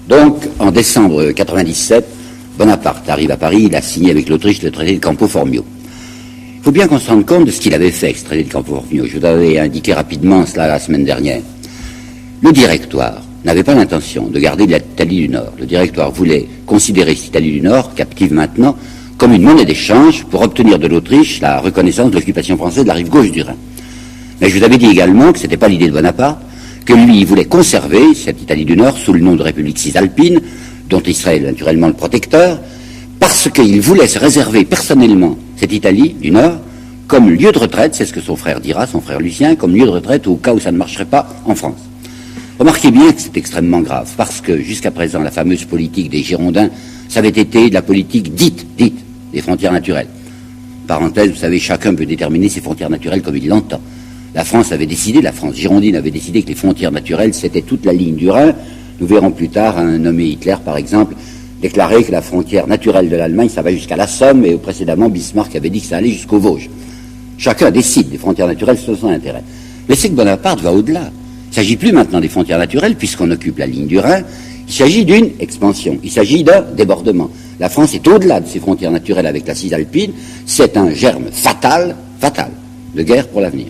Donc, en décembre 1997, Bonaparte arrive à Paris, il a signé avec l'Autriche le traité de Campo Formio. Il faut bien qu'on se rende compte de ce qu'il avait fait, ce traité de Campo Formio. Je vous avais indiqué rapidement cela la semaine dernière. Le Directoire n'avait pas l'intention de garder l'Italie du Nord. Le Directoire voulait considérer cette Italie du Nord, captive maintenant, comme une monnaie d'échange pour obtenir de l'Autriche la reconnaissance de l'occupation française de la rive gauche du Rhin. Mais je vous avais dit également que ce n'était pas l'idée de Bonaparte, que lui, il voulait conserver cette Italie du Nord sous le nom de République cisalpine, dont il serait naturellement le protecteur, parce qu'il voulait se réserver personnellement cette Italie du Nord comme lieu de retraite, c'est ce que son frère dira, son frère Lucien, comme lieu de retraite au cas où ça ne marcherait pas en France. Remarquez bien que c'est extrêmement grave, parce que jusqu'à présent, la fameuse politique des Girondins, ça avait été de la politique dite, des frontières naturelles. Parenthèse, vous savez, chacun peut déterminer ses frontières naturelles comme il l'entend. La France avait décidé, la France girondine avait décidé que les frontières naturelles, c'était toute la ligne du Rhin. Nous verrons plus tard un nommé Hitler, par exemple, déclarer que la frontière naturelle de l'Allemagne, ça va jusqu'à la Somme, et précédemment, Bismarck avait dit que ça allait jusqu'aux Vosges. Chacun décide des frontières naturelles selon son intérêt. Mais c'est que Bonaparte va au-delà. Il ne s'agit plus maintenant des frontières naturelles, puisqu'on occupe la ligne du Rhin. Il s'agit d'une expansion. Il s'agit d'un débordement. La France est au-delà de ses frontières naturelles avec la Cisalpine. C'est un germe fatal, de guerre pour l'avenir.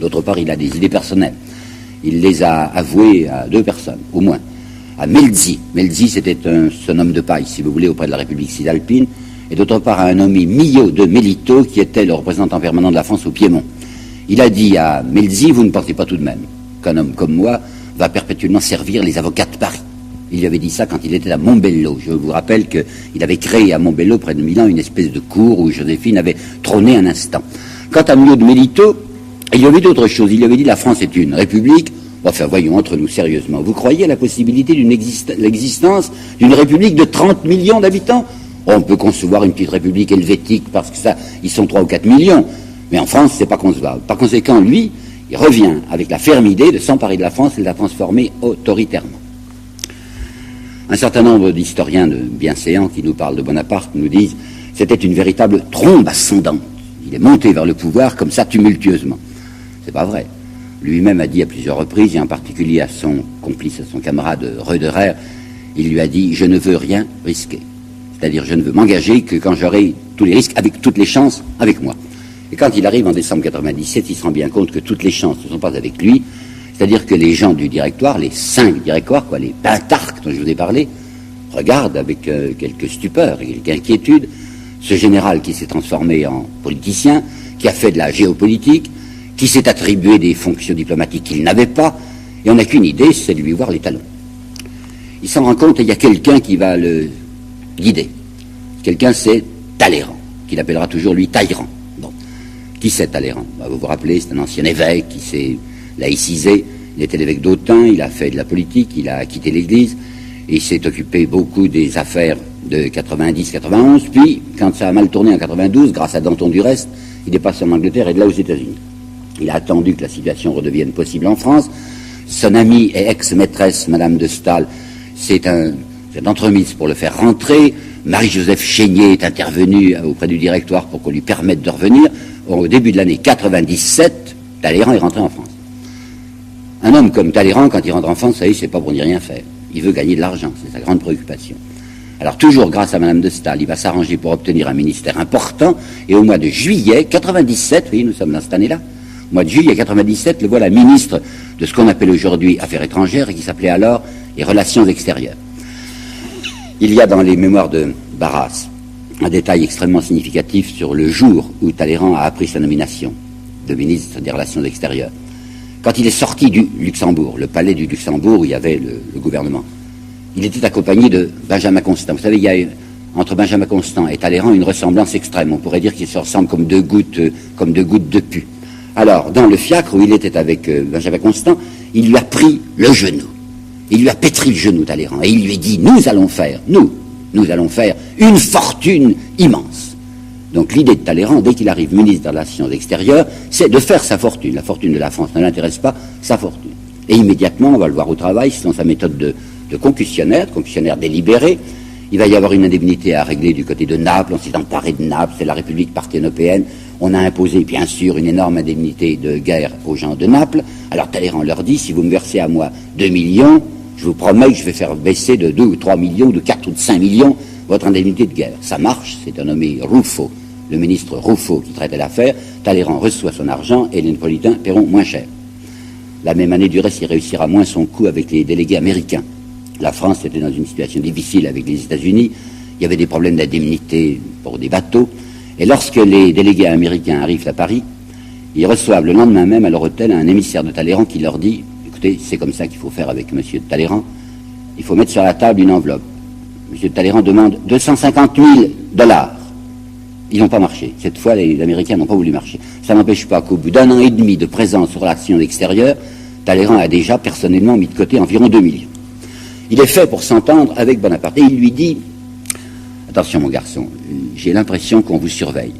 D'autre part, il a des idées personnelles. Il les a avouées à deux personnes, au moins. À Melzi. Melzi, c'était son homme de paille, si vous voulez, auprès de la République cisalpine. Et d'autre part, à un nommé Millot de Melito, qui était le représentant permanent de la France au Piémont. Il a dit à Melzi, vous ne pensez pas tout de même qu'un homme comme moi va perpétuellement servir les avocats de Paris. Il lui avait dit ça quand il était à Montbello. Je vous rappelle qu'il avait créé à Montbello, près de Milan, une espèce de cour où Joséphine avait trôné un instant. Quant à Millot de Melito, il y avait d'autres choses. Il lui avait dit la France est une république. Enfin, voyons entre nous sérieusement. Vous croyez à la possibilité d'une l'existence d'une république de 30 millions d'habitants? On peut concevoir une petite république helvétique parce que ça, ils sont 3 ou 4 millions. Mais en France, c'est pas concevable. Par conséquent, lui, il revient avec la ferme idée de s'emparer de la France et de la transformer autoritairement. Un certain nombre d'historiens bienséants qui nous parlent de Bonaparte nous disent c'était une véritable trombe ascendante. Il est monté vers le pouvoir comme ça tumultueusement. C'est pas vrai. Lui-même a dit à plusieurs reprises, et en particulier à son complice, à son camarade Roederer, il lui a dit « Je ne veux rien risquer ». C'est-à-dire, je ne veux m'engager que quand j'aurai tous les risques, avec toutes les chances, avec moi. Et quand il arrive en décembre 1997, il se rend bien compte que toutes les chances ne sont pas avec lui. C'est-à-dire que les gens du directoire, les 5 directoires, les pentarques dont je vous ai parlé, regardent avec quelques stupeur et quelques inquiétude ce général qui s'est transformé en politicien, qui a fait de la géopolitique, qui s'est attribué des fonctions diplomatiques qu'il n'avait pas, et on n'a qu'une idée, c'est de lui voir les talons. Il s'en rend compte et il y a quelqu'un qui va le guider. Quelqu'un, c'est Talleyrand, qu'il appellera toujours lui Talleyrand. Bon. Qui c'est Talleyrand? Vous vous rappelez, c'est un ancien évêque qui s'est laïcisé, il était l'évêque d'Autun, il a fait de la politique, il a quitté l'Église, et il s'est occupé beaucoup des affaires de 90-91, puis, quand ça a mal tourné en 92, grâce à Danton du Reste, il est passé en Angleterre et de là aux États-Unis. Il a attendu que la situation redevienne possible en France. Son amie et ex-maîtresse, Madame de Staël, c'est entremise pour le faire rentrer. Marie-Joseph Chénier est intervenue auprès du directoire pour qu'on lui permette de revenir. Au début de l'année 97, Talleyrand est rentré en France. Un homme comme Talleyrand, quand il rentre en France, ça y est, c'est pas pour n'y rien faire. Il veut gagner de l'argent, c'est sa grande préoccupation. Alors toujours grâce à Madame de Staël, il va s'arranger pour obtenir un ministère important, et au mois de juillet 97, oui, nous sommes dans cette année-là, au mois de juillet 97, le voilà ministre de ce qu'on appelle aujourd'hui Affaires étrangères, et qui s'appelait alors les Relations extérieures. Il y a dans les mémoires de Barras un détail extrêmement significatif sur le jour où Talleyrand a appris sa nomination de ministre des Relations extérieures. Quand il est sorti du Luxembourg, le palais du Luxembourg où il y avait le gouvernement, il était accompagné de Benjamin Constant. Vous savez, il y a entre Benjamin Constant et Talleyrand une ressemblance extrême. On pourrait dire qu'ils se ressemblent comme deux gouttes de pu. Alors, dans le fiacre où il était avec Benjamin Constant, il lui a pris le genou. Il lui a pétri le genou, Talleyrand, et il lui a dit, nous allons faire une fortune immense. Donc l'idée de Talleyrand, dès qu'il arrive ministre des Relations extérieures, c'est de faire sa fortune. La fortune de la France ne l'intéresse pas, sa fortune. Et immédiatement, on va le voir au travail, selon sa méthode de concussionnaire délibéré. Il va y avoir une indemnité à régler du côté de Naples, on s'est emparé de Naples, c'est la République parthénopéenne. On a imposé, bien sûr, une énorme indemnité de guerre aux gens de Naples. Alors Talleyrand leur dit, si vous me versez à moi 2 millions, je vous promets que je vais faire baisser de 2 ou 3 millions, de 4 ou de 5 millions, votre indemnité de guerre. Ça marche, c'est un nommé Ruffo, le ministre Ruffo qui traitait l'affaire. Talleyrand reçoit son argent et les Napolitains paieront moins cher. La même année, du reste, il réussira moins son coup avec les délégués américains. La France était dans une situation difficile avec les États-Unis. Il y avait des problèmes d'indemnité pour des bateaux. Et lorsque les délégués américains arrivent à Paris, ils reçoivent le lendemain même à leur hôtel un émissaire de Talleyrand qui leur dit « Écoutez, c'est comme ça qu'il faut faire avec M. Talleyrand. Il faut mettre sur la table une enveloppe. M. Talleyrand demande 250 000 $. Ils n'ont pas marché. Cette fois, les Américains n'ont pas voulu marcher. Ça n'empêche pas qu'au bout d'1 an et demi de présence aux relations extérieures, Talleyrand a déjà personnellement mis de côté environ 2 millions. Il est fait pour s'entendre avec Bonaparte. Et il lui dit « Attention mon garçon, j'ai l'impression qu'on vous surveille.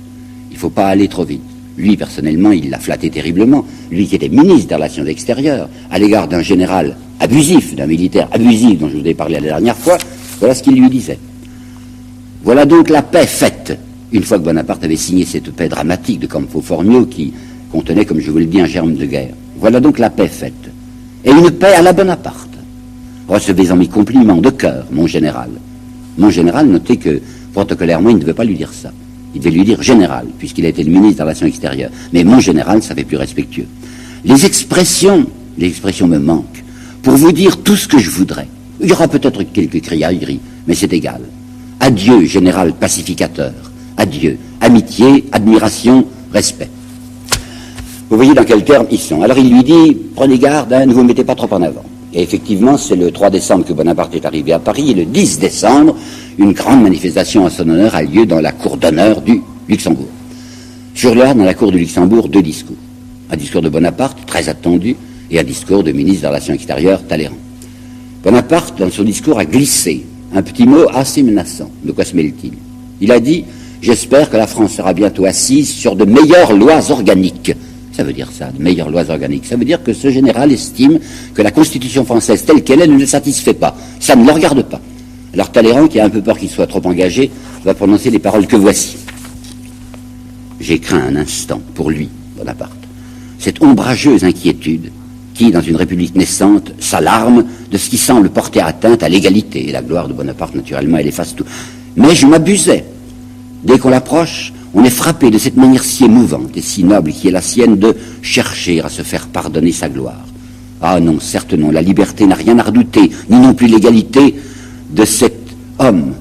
Il ne faut pas aller trop vite. » Lui, personnellement, il l'a flatté terriblement. Lui qui était ministre des Relations extérieures, à l'égard d'un général abusif, d'un militaire abusif dont je vous ai parlé la dernière fois, voilà ce qu'il lui disait. Voilà donc la paix faite. Une fois que Bonaparte avait signé cette paix dramatique de Campo Formio qui contenait, comme je vous l'ai dit, un germe de guerre. Voilà donc la paix faite. Et une paix à la Bonaparte. Recevez-en mes compliments de cœur, mon général. Mon général, notez que, protocolairement, il ne devait pas lui dire ça. Il devait lui dire général, puisqu'il a été le ministre des Relations extérieures. Mais mon général, ça fait plus respectueux. Les expressions me manquent pour vous dire tout ce que je voudrais. Il y aura peut-être quelques criailleries, mais c'est égal. Adieu, général pacificateur. Adieu. Amitié, admiration, respect. Vous voyez dans quels termes ils sont. Alors il lui dit, prenez garde, ne vous mettez pas trop en avant. Et effectivement, c'est le 3 décembre que Bonaparte est arrivé à Paris, et le 10 décembre, une grande manifestation en son honneur a lieu dans la cour d'honneur du Luxembourg. Sur l'heure, dans la cour du Luxembourg, 2 discours. Un discours de Bonaparte, très attendu, et un discours de ministre des Relations extérieures, Talleyrand. Bonaparte, dans son discours, a glissé un petit mot assez menaçant. De quoi se mêle-t-il? Il a dit « J'espère que la France sera bientôt assise sur de meilleures lois organiques ». Ça veut dire ça, de meilleures lois organiques. Ça veut dire que ce général estime que la Constitution française telle qu'elle est ne le satisfait pas. Ça ne le regarde pas. Alors Talleyrand, qui a un peu peur qu'il soit trop engagé, va prononcer les paroles que voici. J'ai craint un instant, pour lui, Bonaparte, cette ombrageuse inquiétude qui, dans une république naissante, s'alarme de ce qui semble porter atteinte à l'égalité. Et la gloire de Bonaparte, naturellement, elle efface tout. Mais je m'abusais. Dès qu'on l'approche, on est frappé de cette manière si émouvante et si noble qui est la sienne de chercher à se faire pardonner sa gloire. Ah non, certes non, la liberté n'a rien à redouter, ni non plus l'égalité de cet homme,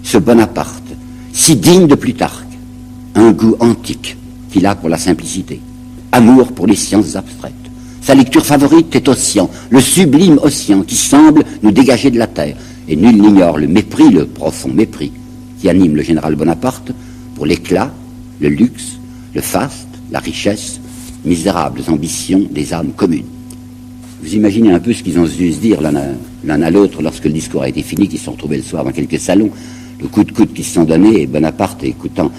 ce Bonaparte, si digne de Plutarque, un goût antique qu'il a pour la simplicité, amour pour les sciences abstraites. Sa lecture favorite est Ossian, le sublime Ossian qui semble nous dégager de la terre. Et nul n'ignore le mépris, le profond mépris qui anime le général Bonaparte pour l'éclat, le luxe, le faste, la richesse, misérables ambitions des âmes communes. Vous imaginez un peu ce qu'ils ont dû se dire l'un à l'autre lorsque le discours a été fini, qu'ils se sont retrouvés le soir dans quelques salons, le coup de coude qu'ils se sont donnés, et Bonaparte, écoutant,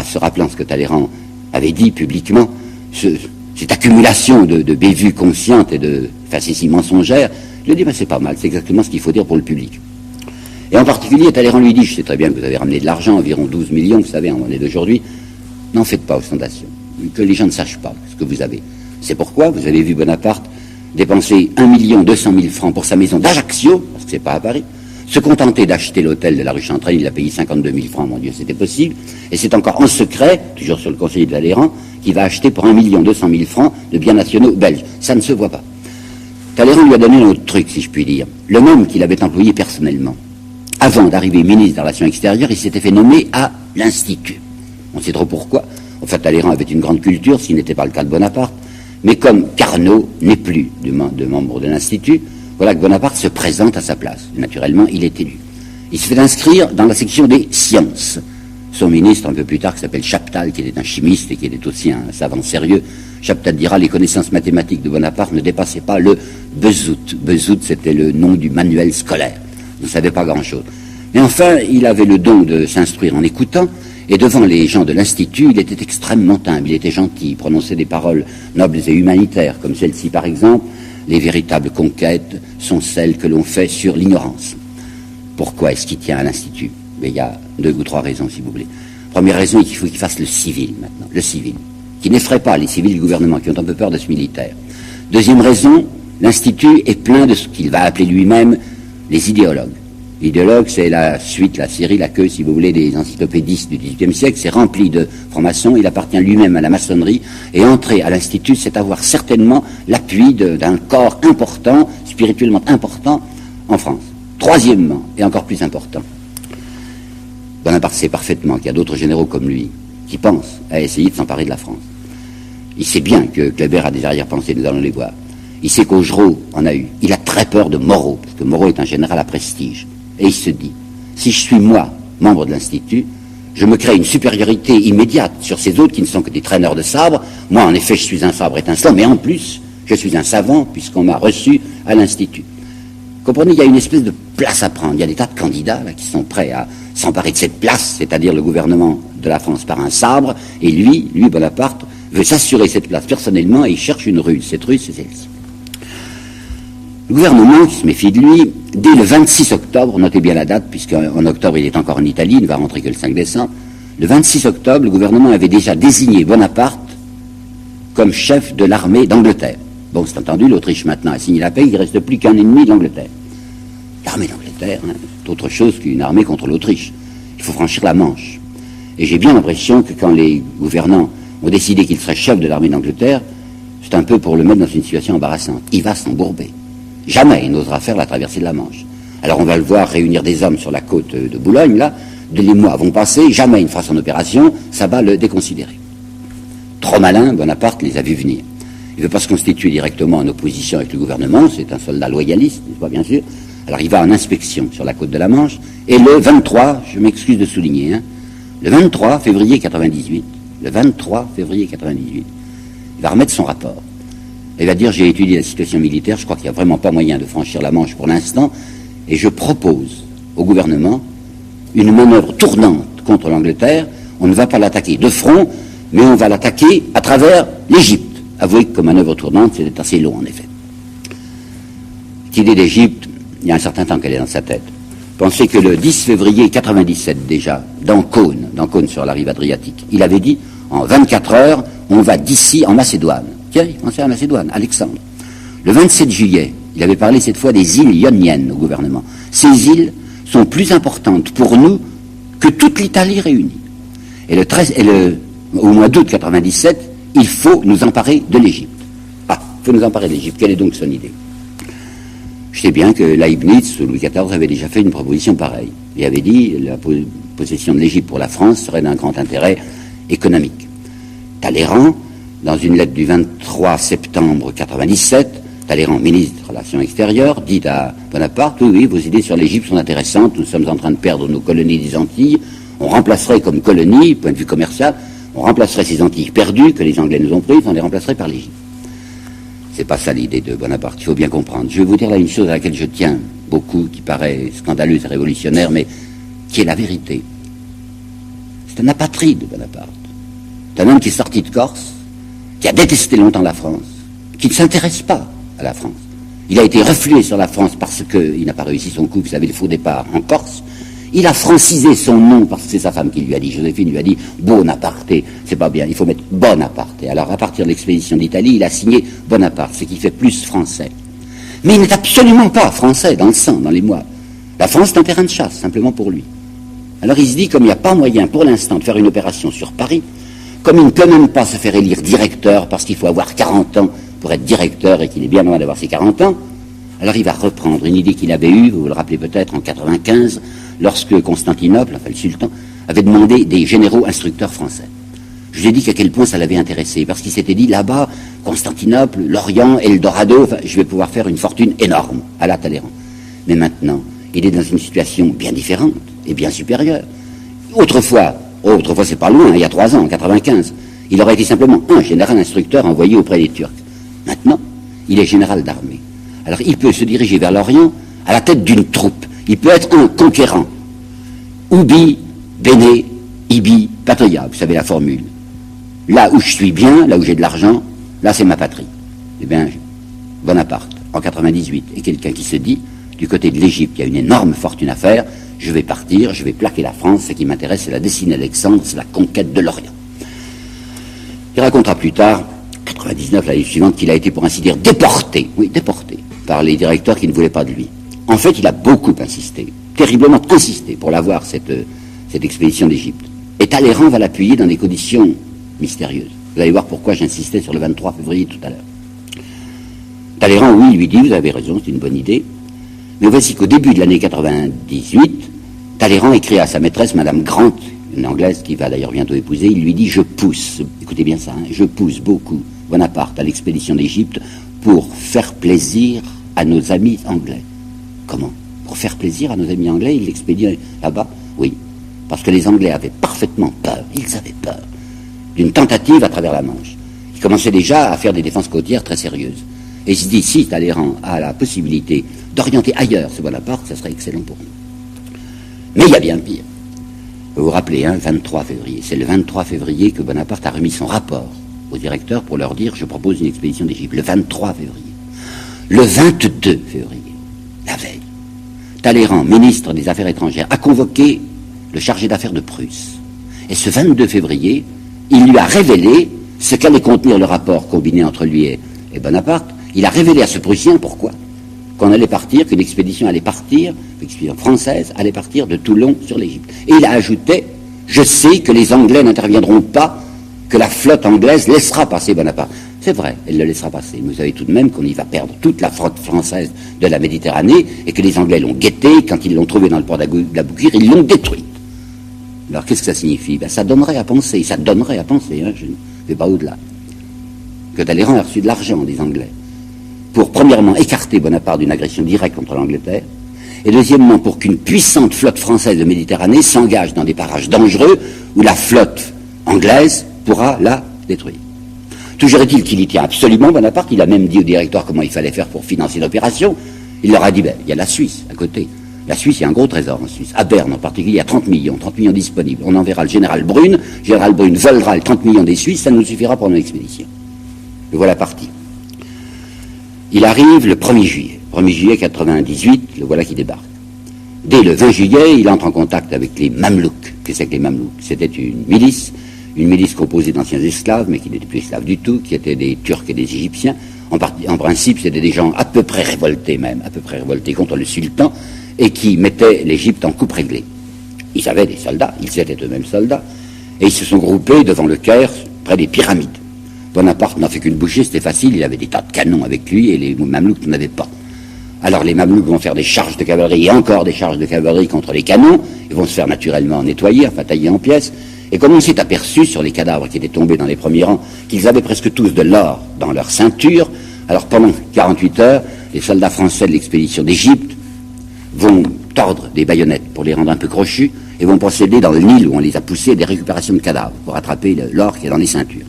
se rappelant ce que Talleyrand avait dit publiquement, cette accumulation de bévues conscientes et de facéties mensongères, il dit, c'est pas mal, c'est exactement ce qu'il faut dire pour le public. Et en particulier, Talleyrand lui dit, je sais très bien que vous avez ramené de l'argent, environ 12 millions, vous savez, en monnaie d'aujourd'hui, n'en faites pas ostentation, que les gens ne sachent pas ce que vous avez. C'est pourquoi vous avez vu Bonaparte dépenser 1 200 000 francs pour sa maison d'Ajaccio, parce que c'est pas à Paris, se contenter d'acheter l'hôtel de la rue Chantraine, il a payé 52 000 francs, mon Dieu, c'était possible, et c'est encore en secret, toujours sur le conseiller de Talleyrand, qui va acheter pour 1 200 000 francs de biens nationaux belges. Ça ne se voit pas. Talleyrand lui a donné un autre truc, si je puis dire, le même qu'il avait employé personnellement. Avant d'arriver ministre des Relations extérieures, il s'était fait nommer à l'Institut. On sait trop pourquoi. En fait, Talleyrand avait une grande culture, ce qui n'était pas le cas de Bonaparte. Mais comme Carnot n'est plus de membre de l'Institut, voilà que Bonaparte se présente à sa place. Naturellement, il est élu. Il se fait inscrire dans la section des sciences. son ministre, un peu plus tard, qui s'appelle Chaptal, qui était un chimiste et qui était aussi un savant sérieux. Chaptal dira les connaissances mathématiques de Bonaparte ne dépassaient pas le bezout. Bezout, c'était le nom du manuel scolaire. Il ne savait pas grand-chose. Mais enfin, il avait le don de s'instruire en écoutant, et devant les gens de l'Institut, il était extrêmement humble, il était gentil, il prononçait des paroles nobles et humanitaires, comme celle-ci par exemple: les véritables conquêtes sont celles que l'on fait sur l'ignorance. Pourquoi est-ce qu'il tient à l'Institut? Mais il y a 2 ou 3 raisons, si vous voulez. Première raison, il faut qu'il fasse le civil maintenant, le civil, qui n'effraie pas les civils du gouvernement, qui ont un peu peur de ce militaire. Deuxième raison, l'Institut est plein de ce qu'il va appeler lui-même les idéologues. L'idéologue, c'est la suite, la série, la queue, si vous voulez, des encyclopédistes du XVIIIe siècle. C'est rempli de francs-maçons. Il appartient lui-même à la maçonnerie. Et entrer à l'Institut, c'est avoir certainement l'appui d'un corps important, spirituellement important, en France. Troisièmement, et encore plus important, Bonaparte sait parfaitement qu'il y a d'autres généraux comme lui qui pensent à essayer de s'emparer de la France. Il sait bien que Kléber a des arrière-pensées, nous allons les voir. Il sait qu'Augereau en a eu. Il a très peur de Moreau, parce que Moreau est un général à prestige. Et il se dit, si je suis moi, membre de l'Institut, je me crée une supériorité immédiate sur ces autres qui ne sont que des traîneurs de sabre. Moi, en effet, je suis un sabre étincelant, mais en plus, je suis un savant, puisqu'on m'a reçu à l'Institut. Comprenez, il y a une espèce de place à prendre. Il y a des tas de candidats là, qui sont prêts à s'emparer de cette place, c'est-à-dire le gouvernement de la France par un sabre, et lui, Bonaparte, veut s'assurer cette place personnellement, et il cherche une ruse. Cette ruse, c'est celle-ci. Le gouvernement, qui se méfie de lui, dès le 26 octobre, notez bien la date, puisqu'en octobre il est encore en Italie, il ne va rentrer que le 5 décembre, le 26 octobre, le gouvernement avait déjà désigné Bonaparte comme chef de l'armée d'Angleterre. Bon, c'est entendu, l'Autriche maintenant a signé la paix, il ne reste plus qu'un ennemi de l'Angleterre. L'armée d'Angleterre, hein, c'est autre chose qu'une armée contre l'Autriche. Il faut franchir la Manche. Et j'ai bien l'impression que quand les gouvernants ont décidé qu'il serait chef de l'armée d'Angleterre, c'est un peu pour le mettre dans une situation embarrassante. Il va s'embourber. Jamais il n'osera faire la traversée de la Manche. Alors on va le voir réunir des hommes sur la côte de Boulogne, là, les mois vont passer, jamais il ne fera son opération, ça va le déconsidérer. Trop malin, Bonaparte les a vus venir. Il ne veut pas se constituer directement en opposition avec le gouvernement, c'est un soldat loyaliste, n'est-ce pas, bien sûr. Alors il va en inspection sur la côte de la Manche, et le 23, je m'excuse de souligner, hein, le 23 février 98, il va remettre son rapport. Il va dire, j'ai étudié la situation militaire, je crois qu'il n'y a vraiment pas moyen de franchir la Manche pour l'instant, et je propose au gouvernement une manœuvre tournante contre l'Angleterre. On ne va pas l'attaquer de front, mais on va l'attaquer à travers l'Égypte. Avouez que comme manœuvre tournante, c'est assez long en effet. Cette idée d'Égypte, il y a un certain temps qu'elle est dans sa tête. Pensez que le 10 février 97 déjà, dans Cône sur la rive Adriatique, il avait dit, en 24 heures, on va d'ici en Macédoine. Tiens, il pensait à Macédoine, Alexandre. Le 27 juillet, il avait parlé cette fois des îles ioniennes au gouvernement. Ces îles sont plus importantes pour nous que toute l'Italie réunie. Et au mois d'août 97, il faut nous emparer de l'Égypte. Ah, il faut nous emparer de l'Égypte. Quelle est donc son idée? Je sais bien que Leibniz, sous Louis XIV, avait déjà fait une proposition pareille. Il avait dit la possession de l'Égypte pour la France serait d'un grand intérêt économique. Talleyrand, dans une lettre du 23 septembre 97, Talleyrand, ministre des Relations extérieures, dit à Bonaparte, oui, vos idées sur l'Égypte sont intéressantes, nous sommes en train de perdre nos colonies des Antilles, on remplacerait comme colonies, point de vue commercial, on remplacerait ces Antilles perdues que les Anglais nous ont prises, on les remplacerait par l'Égypte. C'est pas ça l'idée de Bonaparte, il faut bien comprendre. Je vais vous dire là une chose à laquelle je tiens beaucoup, qui paraît scandaleuse et révolutionnaire, mais qui est la vérité. C'est un apatride, Bonaparte. C'est un homme qui est sorti de Corse, qui a détesté longtemps la France, qui ne s'intéresse pas à la France. Il a été reflué sur la France parce qu'il n'a pas réussi son coup, vous savez, le faux départ en Corse. Il a francisé son nom parce que c'est sa femme qui lui a dit, Joséphine lui a dit Bonaparte, c'est pas bien, il faut mettre Bonaparte. Alors à partir de l'expédition d'Italie, il a signé Bonaparte, ce qui fait plus français. Mais il n'est absolument pas français dans le sang, dans les mois. La France est un terrain de chasse, simplement pour lui. Alors il se dit, comme il n'y a pas moyen pour l'instant de faire une opération sur Paris, comme il ne peut même pas se faire élire directeur parce qu'il faut avoir 40 ans pour être directeur et qu'il est bien loin d'avoir ses 40 ans, alors il va reprendre une idée qu'il avait eue, vous vous le rappelez peut-être, en 95, lorsque Constantinople, enfin le sultan, avait demandé des généraux instructeurs français. Je vous ai dit qu'à quel point ça l'avait intéressé, parce qu'il s'était dit, là-bas, Constantinople, l'Orient, Eldorado, enfin, je vais pouvoir faire une fortune énorme à la Talleyrand. Mais maintenant, il est dans une situation bien différente et bien supérieure. Autrefois, Oh, autrefois, c'est pas loin, il y a 3 ans, en 95. Il aurait été simplement un général instructeur envoyé auprès des Turcs. Maintenant, il est général d'armée. Alors, il peut se diriger vers l'Orient à la tête d'une troupe. Il peut être un conquérant. Ubi, bene, ibi, patria. Vous savez la formule. Là où je suis bien, là où j'ai de l'argent, là c'est ma patrie. Eh bien, Bonaparte, en 98, est quelqu'un qui se dit, du côté de l'Égypte, il y a une énorme fortune à faire, je vais partir, je vais plaquer la France, ce qui m'intéresse, c'est la destinée d'Alexandre, c'est la conquête de l'Orient. Il racontera plus tard, 99, l'année suivante, qu'il a été, pour ainsi dire, déporté par les directeurs qui ne voulaient pas de lui. En fait, il a beaucoup insisté, terriblement insisté, pour l'avoir, cette expédition d'Égypte. Et Talleyrand va l'appuyer dans des conditions mystérieuses. Vous allez voir pourquoi j'insistais sur le 23 février tout à l'heure. Talleyrand, oui, lui dit, vous avez raison, c'est une bonne idée. Mais voici qu'au début de l'année 98, Talleyrand écrit à sa maîtresse, Madame Grant, une Anglaise qui va d'ailleurs bientôt épouser, il lui dit, je pousse, écoutez bien ça, hein, je pousse beaucoup Bonaparte à l'expédition d'Égypte pour faire plaisir à nos amis anglais. Comment? Pour faire plaisir à nos amis anglais, il l'expédie là-bas? Oui, parce que les Anglais avaient parfaitement peur, ils avaient peur d'une tentative à travers la Manche. Ils commençaient déjà à faire des défenses côtières très sérieuses. Et il se dit, si Talleyrand a la possibilité d'orienter ailleurs ce Bonaparte, ça serait excellent pour nous. Mais il y a bien pire. Vous vous rappelez, 23 février. C'est le 23 février que Bonaparte a remis son rapport au directeur pour leur dire, je propose une expédition d'Égypte. Le 23 février. Le 22 février, la veille, Talleyrand, ministre des Affaires étrangères, a convoqué le chargé d'affaires de Prusse. Et ce 22 février, il lui a révélé ce qu'allait contenir le rapport combiné entre lui et Bonaparte. Il a révélé à ce Prussien, pourquoi, qu'on allait partir, qu'une expédition allait partir, l'expédition française allait partir de Toulon sur l'Égypte. Et il a ajouté, je sais que les Anglais n'interviendront pas, que la flotte anglaise laissera passer Bonaparte. C'est vrai, elle le laissera passer. Mais vous savez tout de même qu'on y va perdre toute la flotte française de la Méditerranée et que les Anglais l'ont guetté, quand ils l'ont trouvé dans le port d'Aboukir, ils l'ont détruite. Alors qu'est-ce que ça signifie? Ça donnerait à penser, je ne vais pas au-delà, que Talleyrand a reçu de l'argent des Anglais pour, premièrement, écarter Bonaparte d'une agression directe contre l'Angleterre, et deuxièmement, pour qu'une puissante flotte française de Méditerranée s'engage dans des parages dangereux où la flotte anglaise pourra la détruire. Toujours est-il qu'il y tient absolument, Bonaparte. Il a même dit au directeur comment il fallait faire pour financer l'opération. Il leur a dit, il y a la Suisse à côté. La Suisse, il y a un gros trésor en Suisse. À Berne en particulier, il y a 30 millions disponibles. On enverra le général Brune. Le général Brune volera les 30 millions des Suisses, ça nous suffira pour notre expédition. Le voilà parti. Il arrive le 1er juillet. 1er juillet 98, le voilà qui débarque. Dès le 20 juillet, il entre en contact avec les Mamelouks. Qu'est-ce que c'est que les Mamelouks? C'était une milice composée d'anciens esclaves, mais qui n'étaient plus esclaves du tout, qui étaient des Turcs et des Égyptiens. En principe, c'était des gens à peu près révoltés contre le sultan, et qui mettaient l'Égypte en coupe réglée. Ils avaient des soldats, ils étaient eux-mêmes soldats, et ils se sont groupés devant le Caire, près des pyramides. Bonaparte n'en fait qu'une bouchée, c'était facile, il avait des tas de canons avec lui, et les Mamelouks n'en avaient pas. Alors les Mamelouks vont faire des charges de cavalerie, et encore des charges de cavalerie contre les canons, ils vont se faire naturellement nettoyer, enfin tailler en pièces, et comme on s'est aperçu sur les cadavres qui étaient tombés dans les premiers rangs, qu'ils avaient presque tous de l'or dans leur ceinture, alors pendant 48 heures, les soldats français de l'expédition d'Égypte vont tordre des baïonnettes pour les rendre un peu crochus, et vont procéder dans le Nil où on les a poussés des récupérations de cadavres pour attraper l'or qui est dans les ceintures.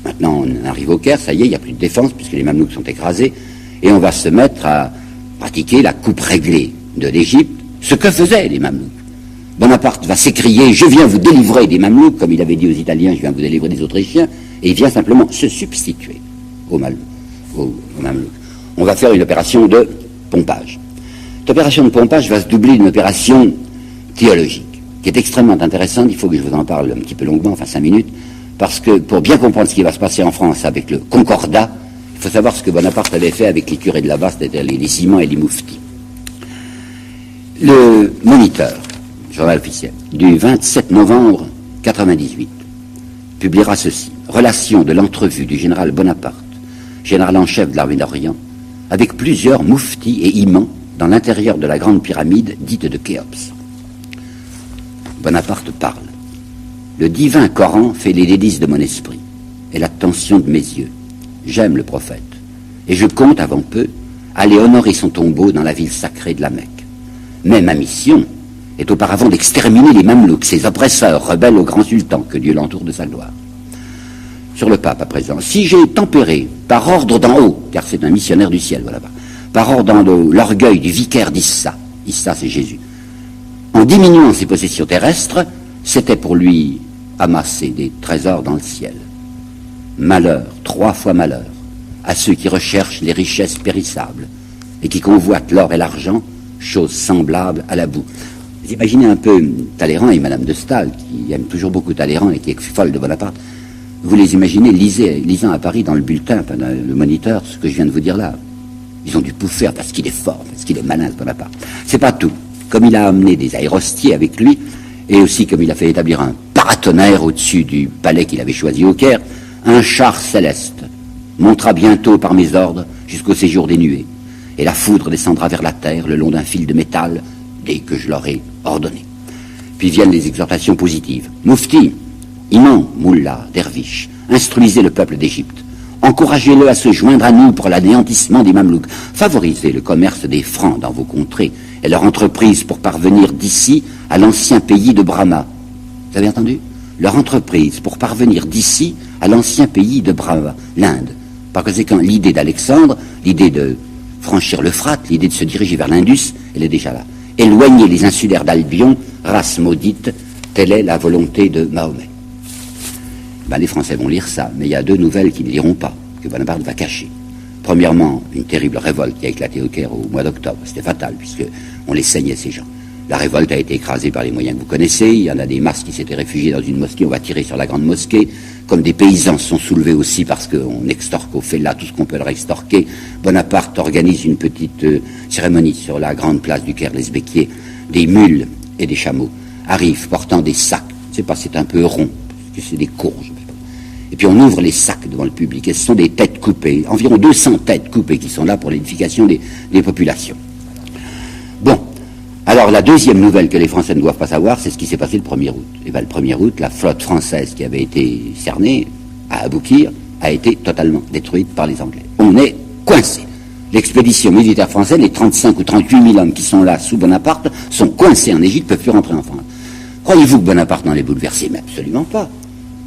Maintenant, on arrive au Caire, ça y est, il n'y a plus de défense puisque les Mamelouks sont écrasés, et on va se mettre à pratiquer la coupe réglée de l'Égypte, ce que faisaient les Mamelouks. Bonaparte va s'écrier, je viens vous délivrer des Mamelouks, comme il avait dit aux Italiens, je viens vous délivrer des Autrichiens, et il vient simplement se substituer aux Mamelouks. On va faire une opération de pompage. Cette opération de pompage va se doubler d'une opération théologique, qui est extrêmement intéressante, il faut que je vous en parle un petit peu longuement, enfin 5 minutes, parce que pour bien comprendre ce qui va se passer en France avec le Concordat, il faut savoir ce que Bonaparte avait fait avec les curés de là-bas, c'est-à-dire les imams et les mouftis. Le Moniteur, journal officiel, du 27 novembre 98, publiera ceci. Relation de l'entrevue du général Bonaparte, général en chef de l'armée d'Orient, avec plusieurs mouftis et imams dans l'intérieur de la grande pyramide dite de Khéops. Bonaparte parle. Le divin Coran fait les délices de mon esprit et l'attention de mes yeux. J'aime le prophète et je compte avant peu aller honorer son tombeau dans la ville sacrée de la Mecque. Mais ma mission est auparavant d'exterminer les Mamelouks, ces oppresseurs rebelles au grand sultan, que Dieu l'entoure de sa gloire. Sur le pape à présent, si j'ai tempéré par ordre d'en haut, car c'est un missionnaire du ciel, voilà, par ordre d'en haut, l'orgueil du vicaire d'Issa, Issa c'est Jésus, en diminuant ses possessions terrestres, c'était pour lui amasser des trésors dans le ciel. Malheur, 3 fois malheur, à ceux qui recherchent les richesses périssables et qui convoitent l'or et l'argent, chose semblable à la boue. Vous imaginez un peu Talleyrand et Madame de Staël, qui aime toujours beaucoup Talleyrand et qui est folle de Bonaparte. Vous les imaginez lisant à Paris dans le bulletin, dans le Moniteur, ce que je viens de vous dire là. Ils ont dû pouffer parce qu'il est fort, parce qu'il est malin, ce Bonaparte. C'est pas tout. Comme il a amené des aérostiers avec lui, et aussi comme il a fait établir un paratonnerre au-dessus du palais qu'il avait choisi au Caire, un char céleste montera bientôt par mes ordres jusqu'au séjour des nuées, et la foudre descendra vers la terre le long d'un fil de métal dès que je l'aurai ordonné. Puis viennent les exhortations positives. Moufti, imam, moullah, derviche, instruisez le peuple d'Égypte. Encouragez-le à se joindre à nous pour l'anéantissement des Mamelouks. Favorisez le commerce des Francs dans vos contrées et leur entreprise pour parvenir d'ici à l'ancien pays de Brahma. Vous avez entendu? Leur entreprise pour parvenir d'ici à l'ancien pays de Brahma, l'Inde. Par conséquent, l'idée d'Alexandre, l'idée de franchir l'Euphrate, l'idée de se diriger vers l'Indus, elle est déjà là. Éloigner les insulaires d'Albion, race maudite, telle est la volonté de Mahomet. Ben, les Français vont lire ça, mais il y a 2 nouvelles qu'ils ne liront pas, que Bonaparte va cacher. Premièrement, une terrible révolte qui a éclaté au Caire au mois d'octobre. C'était fatal, puisqu'on les saignait, ces gens. La révolte a été écrasée par les moyens que vous connaissez. Il y en a des masses qui s'étaient réfugiés dans une mosquée. On va tirer sur la grande mosquée. Comme des paysans se sont soulevés aussi parce qu'on extorque au fait là tout ce qu'on peut leur extorquer. Bonaparte organise une petite cérémonie sur la grande place du Caire, les Sbéquiers. Des mules et des chameaux arrivent portant des sacs. C'est un peu rond, parce que c'est des courges. Et puis on ouvre les sacs devant le public. Et ce sont des têtes coupées, environ 200 têtes coupées qui sont là pour l'édification des populations. Bon. Alors la deuxième nouvelle que les Français ne doivent pas savoir, c'est ce qui s'est passé le 1er août. Et bien le 1er août, la flotte française qui avait été cernée à Aboukir a été totalement détruite par les Anglais. On est coincé. L'expédition militaire française, les 35 ou 38 000 hommes qui sont là sous Bonaparte, sont coincés en Égypte, ne peuvent plus rentrer en France. Croyez-vous que Bonaparte n'en est bouleversé? Mais absolument pas.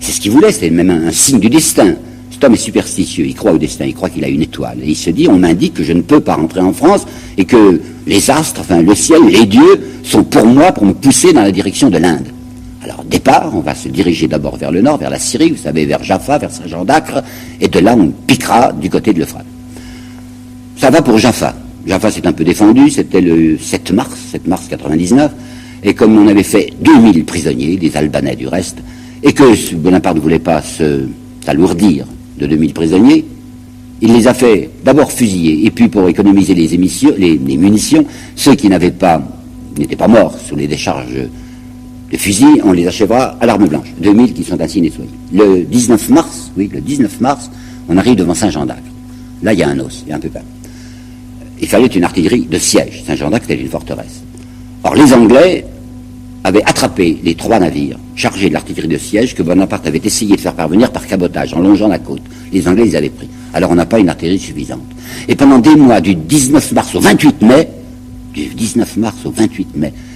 C'est ce qu'il voulait, c'était même un signe du destin. Cet homme est superstitieux, il croit au destin, il croit qu'il a une étoile. Et il se dit, on m'indique que je ne peux pas rentrer en France et que les astres, enfin le ciel, les dieux sont pour moi, pour me pousser dans la direction de l'Inde. Alors départ, on va se diriger d'abord vers le nord, vers la Syrie, vous savez, vers Jaffa, vers Saint-Jean d'Acre, et de là on piquera du côté de l'Euphrate. Ça va pour Jaffa. Jaffa s'est un peu défendu, c'était le 7 mars 99, et comme on avait fait 2000 prisonniers, des Albanais du reste, et que Bonaparte ne voulait pas s'alourdir de 2000 prisonniers, il les a fait d'abord fusiller, et puis pour économiser les munitions, ceux qui n'étaient pas morts sous les décharges de fusils, on les achèvera à l'arme blanche. 2000 qui sont ainsi nettoyés. Le 19 mars, on arrive devant Saint-Jean d'Acre. Là, il y a un os, il y a un peu peur. Il fallait une artillerie de siège. Saint-Jean d'Acre était une forteresse. Or, les Anglais avaient attrapé les 3 navires chargés de l'artillerie de siège que Bonaparte avait essayé de faire parvenir par cabotage en longeant la côte. Les Anglais les avaient pris. Alors on n'a pas une artillerie suffisante. Et pendant des mois, du 19 mars au 28 mai,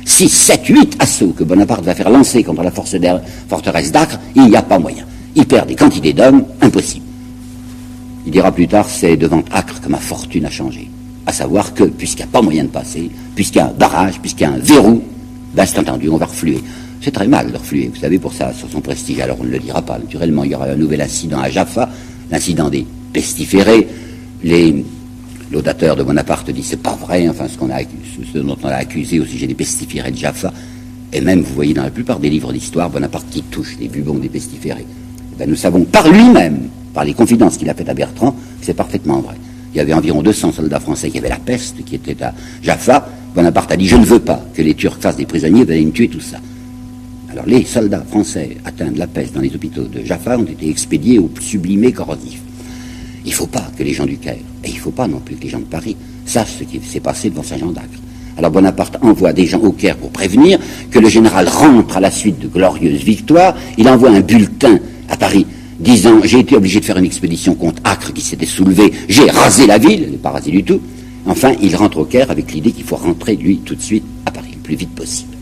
6, 7, 8 assauts que Bonaparte va faire lancer contre la forteresse d'Acre, il n'y a pas moyen. Il perd des quantités d'hommes, impossible. Il dira plus tard, c'est devant Acre que ma fortune a changé. À savoir que, puisqu'il n'y a pas moyen de passer, puisqu'il y a un barrage, puisqu'il y a un verrou, ben c'est entendu, on va refluer. C'est très mal de refluer, vous savez, pour ça, sur son prestige. Alors on ne le dira pas. Naturellement, il y aura un nouvel incident à Jaffa, l'incident des pestiférés. Les laudateurs de Bonaparte disent c'est pas vrai, enfin ce dont on l'a accusé au sujet des pestiférés de Jaffa. Et même, vous voyez, dans la plupart des livres d'histoire, Bonaparte qui touche les bubons des pestiférés. Ben, nous savons par lui-même, par les confidences qu'il a faites à Bertrand, que c'est parfaitement vrai. Il y avait environ 200 soldats français qui avaient la peste, qui étaient à Jaffa. Bonaparte a dit, je ne veux pas que les Turcs fassent des prisonniers, vous allez me tuer, tout ça. Alors les soldats français atteints de la peste dans les hôpitaux de Jaffa ont été expédiés au sublimé corrosif. Il ne faut pas que les gens du Caire, et il ne faut pas non plus que les gens de Paris, sachent ce qui s'est passé devant Saint-Jean d'Acre. Alors Bonaparte envoie des gens au Caire pour prévenir que le général rentre à la suite de glorieuses victoires. Il envoie un bulletin à Paris disant « J'ai été obligé de faire une expédition contre Acre qui s'était soulevée, j'ai rasé la ville, il n'est pas rasé du tout. » Enfin, il rentre au Caire avec l'idée qu'il faut rentrer, lui, tout de suite à Paris, le plus vite possible.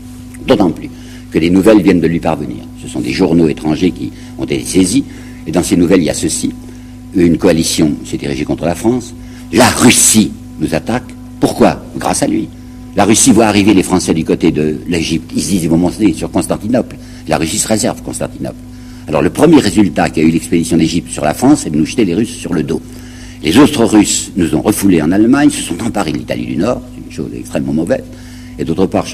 D'autant plus que les nouvelles viennent de lui parvenir. Ce sont des journaux étrangers qui ont été saisis, et dans ces nouvelles, il y a ceci. Une coalition s'est dirigée contre la France. La Russie nous attaque. Pourquoi? Grâce à lui. La Russie voit arriver les Français du côté de l'Égypte. Ils se disent, ils vont monter sur Constantinople. La Russie se réserve Constantinople. Alors le premier résultat qu'a eu l'expédition d'Égypte sur la France, c'est de nous jeter les Russes sur le dos. Les autres Russes nous ont refoulés en Allemagne, se sont emparés de l'Italie du Nord, c'est une chose extrêmement mauvaise. Et d'autre part,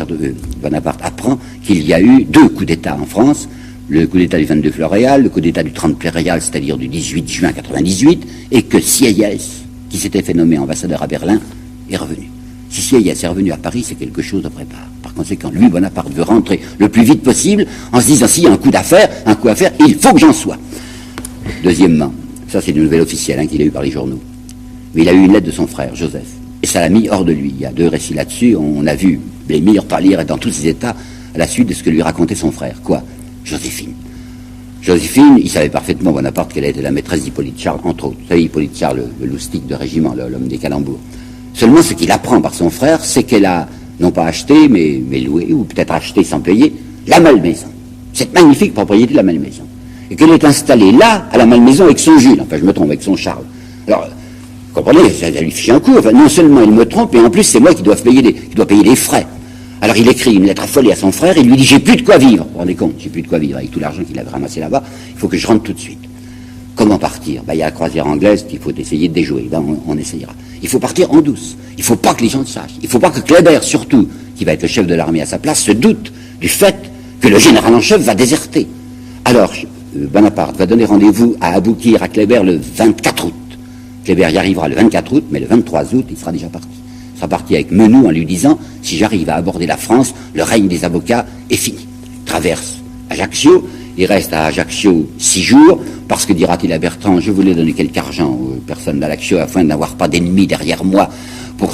Bonaparte apprend qu'il y a eu 2 coups d'État en France, le coup d'État du 22 Floréal, le coup d'État du 30 Prairial, c'est-à-dire du 18 juin 98, et que Sieyès, qui s'était fait nommer ambassadeur à Berlin, est revenu. Si Sieyès est revenu à Paris, c'est quelque chose de préparé. Par conséquent, lui, Bonaparte, veut rentrer le plus vite possible en se disant, s'il y a un coup à faire, il faut que j'en sois. Deuxièmement, ça c'est une nouvelle officielle qu'il a eue par les journaux, mais il a eu une lettre de son frère, Joseph, et ça l'a mis hors de lui. Il y a 2 récits là-dessus, on a vu les meilleurs pâlir dans tous ses états à la suite de ce que lui racontait son frère. Quoi? Joséphine. Joséphine, il savait parfaitement, Bonaparte, qu'elle était la maîtresse d'Hippolyte Charles, entre autres. Vous savez, Hippolyte Charles, le loustic de régiment, l'homme des calembours. Seulement, ce qu'il apprend par son frère, c'est qu'elle a, non pas acheté, mais loué, ou peut-être acheté sans payer, la Malmaison. Cette magnifique propriété de la Malmaison. Et qu'elle est installée là, à la Malmaison, avec son Jules. Enfin, je me trompe, avec son Charles. Alors, vous comprenez, ça lui fiche un coup. Enfin, non seulement il me trompe, mais en plus, c'est moi qui dois payer les frais. Alors il écrit une lettre affolée à son frère, il lui dit, j'ai plus de quoi vivre. Vous vous rendez compte, j'ai plus de quoi vivre avec tout l'argent qu'il avait ramassé là-bas, il faut que je rentre tout de suite. Comment partir? Il y a la croisière anglaise qu'il faut essayer de déjouer, là on essayera. Il faut partir en douce, il ne faut pas que les gens le sachent, il ne faut pas que Kléber, surtout, qui va être le chef de l'armée à sa place, se doute du fait que le général en chef va déserter. Alors, Bonaparte va donner rendez-vous à Aboukir, à Kléber, le 24 août. Kléber y arrivera le 24 août, mais le 23 août, il sera déjà parti. Il sera parti avec Menou en lui disant, si j'arrive à aborder la France, le règne des avocats est fini. Il traverse Ajaccio, il reste à Ajaccio 6 jours, parce que dira-t-il à Bertrand, je voulais donner quelque argent aux personnes d'Ajaccio afin d'avoir pas d'ennemis derrière moi pour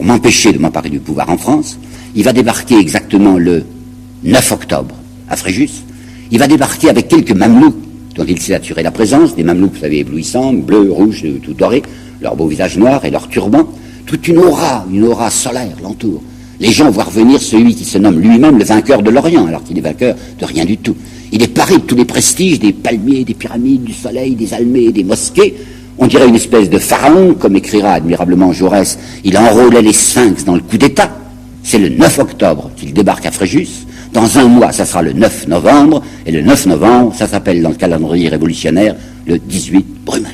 m'empêcher de m'emparer du pouvoir en France. Il va débarquer exactement le 9 octobre à Fréjus. Il va débarquer avec quelques mamelouks dont il s'est assuré la présence, des mamelouks, vous savez, éblouissants, bleus, rouges, tout dorés, leur beau visage noir et leur turban. Toute une aura solaire l'entoure. Les gens voient revenir celui qui se nomme lui-même le vainqueur de l'Orient, alors qu'il est vainqueur de rien du tout. Il est paré de tous les prestiges, des palmiers, des pyramides, du soleil, des almées, des mosquées. On dirait une espèce de pharaon, comme écrira admirablement Jaurès. Il enrôlait les sphinx dans le coup d'État. C'est le 9 octobre qu'il débarque à Fréjus. Dans un mois, ça sera le 9 novembre. Et le 9 novembre, ça s'appelle dans le calendrier révolutionnaire le 18 Brumaire.